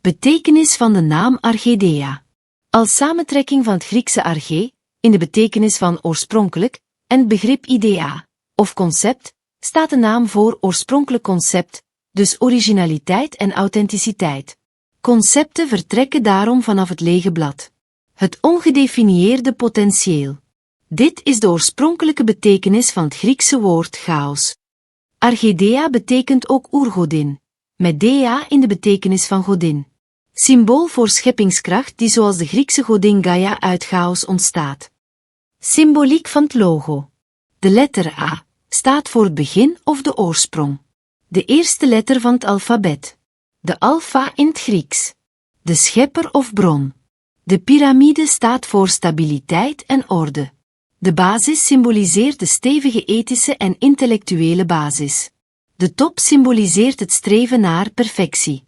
Betekenis van de naam ARCHEDEA. Als samentrekking van het Griekse arche, in de betekenis van oorspronkelijk, en het begrip idea, of concept, staat de naam voor oorspronkelijk concept, dus originaliteit en authenticiteit. Concepten vertrekken daarom vanaf het lege blad. Het ongedefinieerde potentieel. Dit is de oorspronkelijke betekenis van het Griekse woord chaos. ARCHEDEA betekent ook oergodin, met dea in de betekenis van godin. Symbool voor scheppingskracht die zoals de Griekse godin Gaia uit chaos ontstaat. Symboliek van het logo. De letter A staat voor het begin of de oorsprong. De eerste letter van het alfabet. De alfa in het Grieks. De schepper of bron. De piramide staat voor stabiliteit en orde. De basis symboliseert de stevige ethische en intellectuele basis. De top symboliseert het streven naar perfectie.